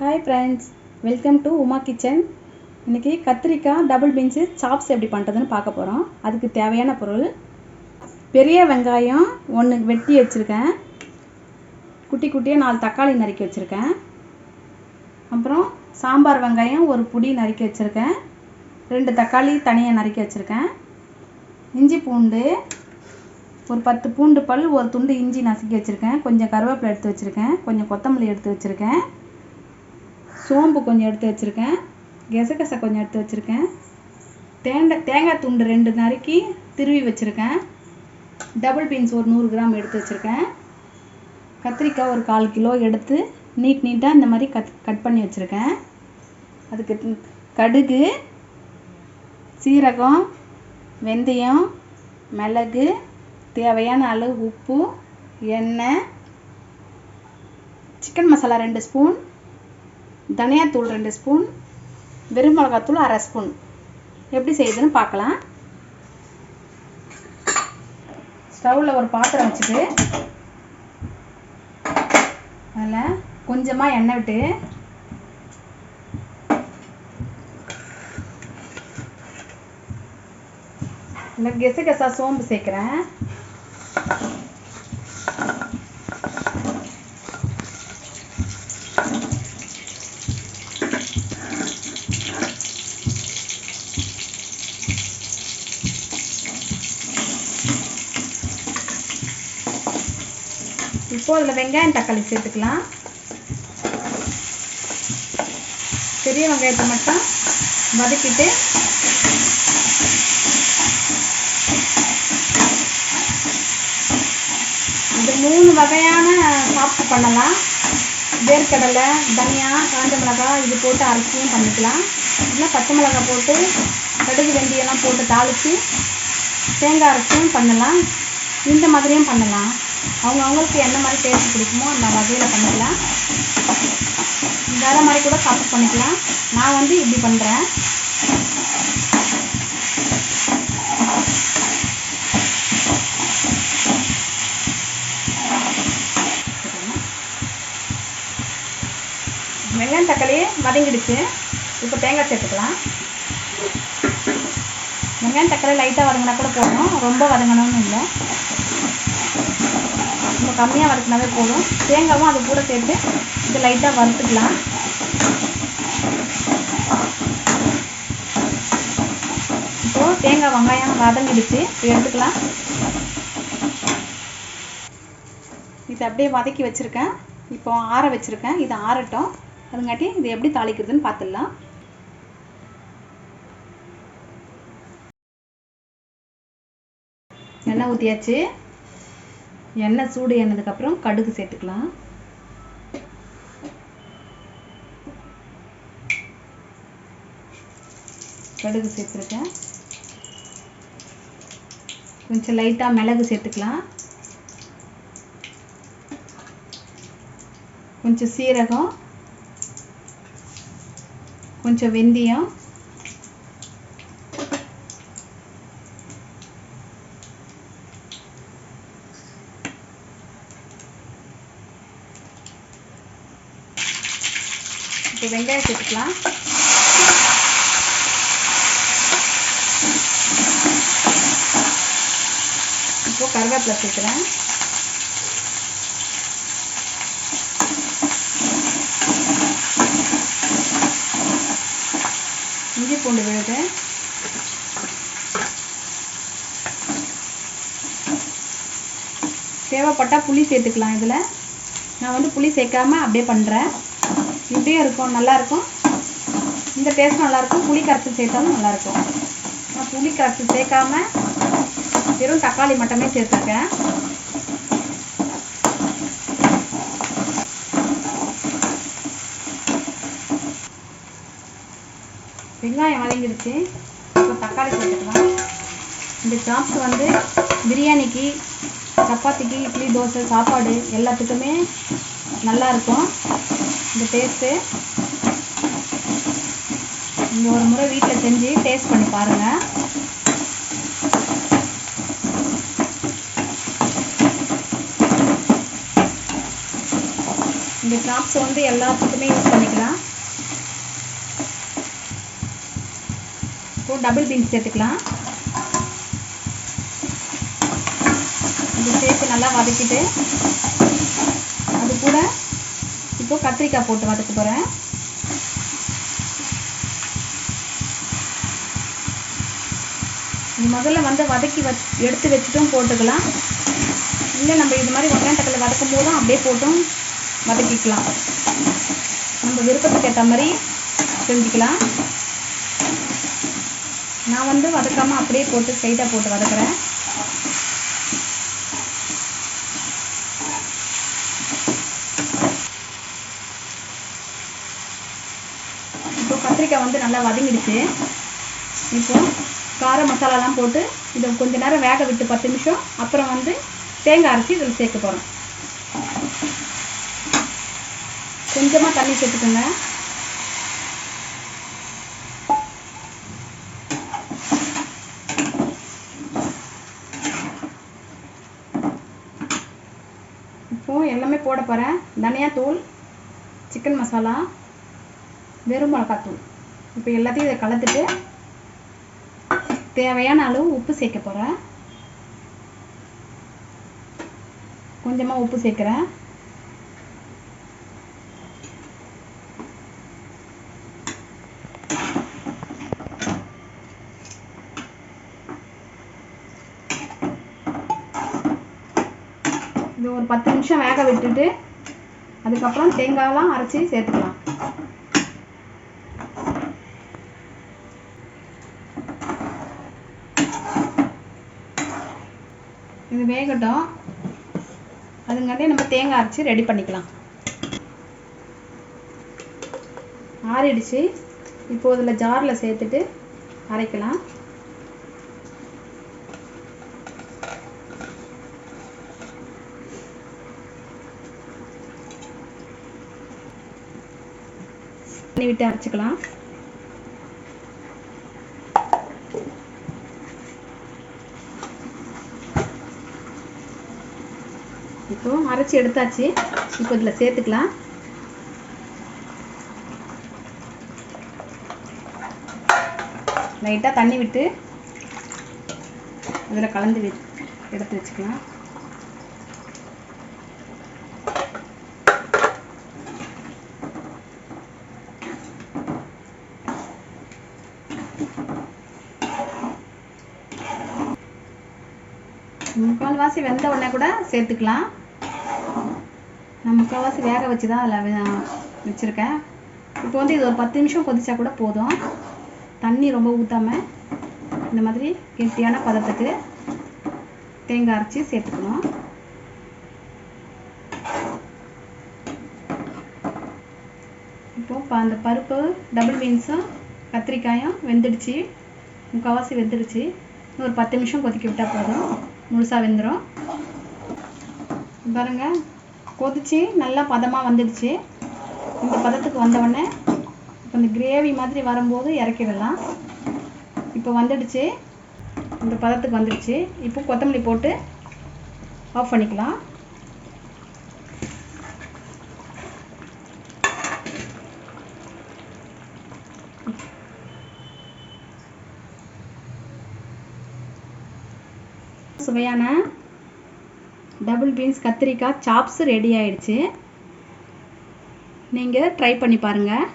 Hi friends, welcome to Uma kitchen. இன்றைக்கி கத்திரிக்காய் double beans chops எப்படி பண்ணுறதுன்னு பார்க்க போகிறோம். அதுக்கு தேவையான பொருள்: பெரிய வெங்காயம் 1 வெட்டி வச்சுருக்கேன், குட்டி குட்டியாக 4 தக்காளி நறுக்கி வச்சுருக்கேன், அப்புறம் சாம்பார் வெங்காயம் 1 புடி நறுக்கி வச்சுருக்கேன், 2 தக்காளி தனியாக நறுக்கி வச்சுருக்கேன், இஞ்சி பூண்டு ஒரு 10 பூண்டு பல், ஒரு துண்டு இஞ்சி நசுக்கி வச்சுருக்கேன், கொஞ்சம் கருவேப்பிலை எடுத்து வச்சுருக்கேன், கொஞ்சம் கொத்தமல்லி எடுத்து வச்சுருக்கேன், சோம்பு கொஞ்சம் எடுத்து வச்சுருக்கேன், கெசகசை கொஞ்சம் எடுத்து வச்சுருக்கேன், தேங்காய் துண்டு 2 நறுக்கி திருவி வச்சுருக்கேன், டபுள் பீன்ஸ் ஒரு 100 கிராம் எடுத்து வச்சுருக்கேன், கத்திரிக்காய் ஒரு 1/4 கிலோ எடுத்து நீட்டாக இந்த மாதிரி கட் பண்ணி வச்சுருக்கேன். அதுக்கு கடுகு, சீரகம், வெந்தயம், மிளகு, தேவையான அளவு உப்பு, எண்ணெய், சிக்கன் மசாலா 2 ஸ்பூன், தனியாத்தூள் 2 ஸ்பூன், வெறும் மிளகாத்தூள் 1/2 ஸ்பூன். எப்படி செய்யுதுன்னு பார்க்கலாம். ஸ்டவ்வில் ஒரு பாத்திரம் வச்சுட்டு அதில் கொஞ்சமாக எண்ணெய் விட்டு இல்லை கெசகசா சோம்பு சேர்க்குறேன். இப்போ அதில் வெங்காயம் தக்காளி சேர்த்துக்கலாம். பெரிய வெங்காயத்தை மட்டும் வதக்கிட்டு இது 3 வகையான சாப்பிட்டு பண்ணலாம். வேர்க்கடலை, தனியா, காஞ்ச மிளகாய் இது போட்டு அரைச்சியும் பண்ணிக்கலாம். இல்லை பச்சை மிளகாய் போட்டு கடுகு வெந்தயம்லாம் போட்டு தாளித்து தேங்காய் அரைச்சியும் பண்ணலாம். இந்த மாதிரியும் பண்ணலாம். அவங்களுக்கு என்ன மாதிரி டேஸ்ட் பிடிக்குமோ அந்த வகையில் பண்ணிக்கலாம். வேறு மாதிரி கூட சாப்பிட்டு பண்ணிக்கலாம். நான் இப்படி பண்ணுறேன். வெங்காயம் தக்காளி வதங்கிடுச்சு. இப்போ தேங்காய் சேர்த்துக்கலாம். வெங்காயம் தக்காளி லைட்டாக வதங்கினா கூட போதும், ரொம்ப வதங்கணும்னு இல்லை. ரொம்ப கம்மியாக வதக்கினாவே போதும். தேங்காயும் அது கூட சேர்த்து இது லைட்டாக வறுத்துக்கலாம். இப்போது தேங்காய் வெங்காயம் வதங்கிடுச்சு. இப்போ எடுத்துக்கலாம். இதை அப்படியே வதக்கி வச்சுருக்கேன். இப்போ ஆற வச்சுருக்கேன். இது ஆறட்டும். அதுங்காட்டி இது எப்படி தாளிக்கிறதுன்னு பார்த்துடலாம். எண்ணெய் ஊற்றியாச்சு. எண்ணெய் சூடு ஏறினதுக்கப்புறம் கடுகு சேர்த்துக்கலாம். கடுகு சேர்த்துருக்கேன். கொஞ்சம் லைட்டாக மிளகு சேர்த்துக்கலாம். கொஞ்சம் சீரகம், கொஞ்சம் வெந்தயம், இப்போ வெங்காயம் சேர்த்துக்கலாம். இப்போ கருவேப்பிலை சேர்க்குறேன். இஞ்சி பூண்டு விழுது, தேவைப்பட்டால் புளி சேர்த்துக்கலாம். இதில் நான் புளி சேர்க்காம அப்படியே பண்ணுறேன். இப்படியும் இருக்கும், நல்லாயிருக்கும். இந்த டேஸ்ட் நல்லாயிருக்கும். புளி கரைச்சி சேர்த்தாலும் நல்லாயிருக்கும். நான் புளி கரைச்சி சேர்க்காம வெறும் தக்காளி மட்டுமே சேர்த்துருக்கேன். வெங்காயம் வதங்கிடுச்சு. இப்போ தக்காளி சேர்த்துக்கலாம். இந்த சாப்ஸ் பிரியாணிக்கு, சப்பாத்திக்கு, இட்லி, தோசை, சாப்பாடு எல்லாத்துக்குமே நல்லாயிருக்கும் இந்த டேஸ்ட்டு. நீங்கள் ஒரு முறை வீட்டில் செஞ்சு டேஸ்ட் பண்ணி பாருங்கள். இந்த இந்த சாப்ஸ் வந்து எல்லாத்துக்குமே யூஸ் பண்ணிக்கலாம். இப்போ டபுள் பீன்ஸ் சேர்த்துக்கலாம். இது சேர்த்து நல்லா வதக்கிட்டு அது கூட இப்போ கத்திரிக்காய் போட்டு வதக்க போகிறேன். இது முதல்ல வந்து வதக்கி எடுத்து வச்சுட்டும் போட்டுக்கலாம். இல்லை நம்ம இது மாதிரி வெங்காயம் தக்காளி வதக்கும் போதும் அப்படியே போட்டும் வதக்கிக்கலாம். நம்ம விருப்பத்துக்கு ஏற்ற மாதிரி செஞ்சுக்கலாம். நான் வந்து வதக்காமல் அப்படியே போட்டு ஸ்ட்ரைட்டாக போட்டு வதக்குறேன். இப்போ கத்திரிக்காய் வந்து நல்லா வதங்கிடுச்சு. இப்போ கார மசாலாலாம் போட்டு இதை கொஞ்ச நேரம் வேக விட்டு 10 நிமிஷம் அப்புறம் வந்து தேங்காய் அரைச்சி இதில் சேர்க்க போகிறோம். கொஞ்சமாக தண்ணி சேர்த்துக்கோங்க. இப்போது எல்லாமே போட போகிறேன். தனியாத்தூள், சிக்கன் மசாலா, வெறும் மிளகாத்தூள். இப்போ எல்லாத்தையும் இதை கலந்துட்டு தேவையான அளவு உப்பு சேர்க்க போகிறேன். கொஞ்சமாக உப்பு சேர்க்குறேன். இது ஒரு 10 நிமிஷம் வேக விட்டுட்டு அதுக்கப்புறம் தேங்காயெல்லாம் அரைச்சி சேர்த்துக்கலாம். இது வேகட்டும். அதுங்காட்டி நம்ம தேங்காய் அரைச்சி ரெடி பண்ணிக்கலாம். ஆறிடுச்சு. இப்போ இதில் ஜாரில் சேர்த்துட்டு அரைக்கலாம். தண்ணி விட்டு அரைச்சிக்கலாம். இப்போ அரைச்சி எடுத்தாச்சு. இப்போ இதில் சேர்த்துக்கலாம். லைட்டாக தண்ணி விட்டு அதில் கலந்து எடுத்து வச்சுக்கலாம். முக்கால்வாசி வெந்த உடனே கூட சேர்த்துக்கலாம். நான் முக்கால்வாசி வேக வச்சு தான் அதில் வச்சுருக்கேன். இப்போ வந்து இது ஒரு 10 நிமிஷம் கொதிச்சா கூட போதும். தண்ணி ரொம்ப ஊற்றாமல் இந்த மாதிரி கெட்டியான பதத்துக்கு தேங்காய் அரைச்சி சேர்த்துக்கணும். இப்போது அந்த பருப்பு, டபுள் பீன்ஸும் கத்திரிக்காயும் வெந்துடுச்சு. முக்கால்வாசி வெந்துடுச்சு. இன்னும் ஒரு 10 நிமிஷம் கொதிக்க விட்டால் போதும். முழுசாக வெந்துடும். பாருங்கள், கொதிச்சு நல்லா பதமாக வந்துடுச்சு. இந்த பதத்துக்கு வந்தவுடனே இப்போ இந்த கிரேவி மாதிரி வரும்போது இறக்கிடலாம். இப்போ வந்துடுச்சு. இந்த பதத்துக்கு வந்துடுச்சு. இப்போ கொத்தமல்லி போட்டு ஆஃப் பண்ணிக்கலாம். சுவையான டபுள் பீன்ஸ் கத்திரிக்காய் சாப்ஸ் ரெடி ஆயிடுச்சு. நீங்கள் ட்ரை பண்ணி பாருங்கள்.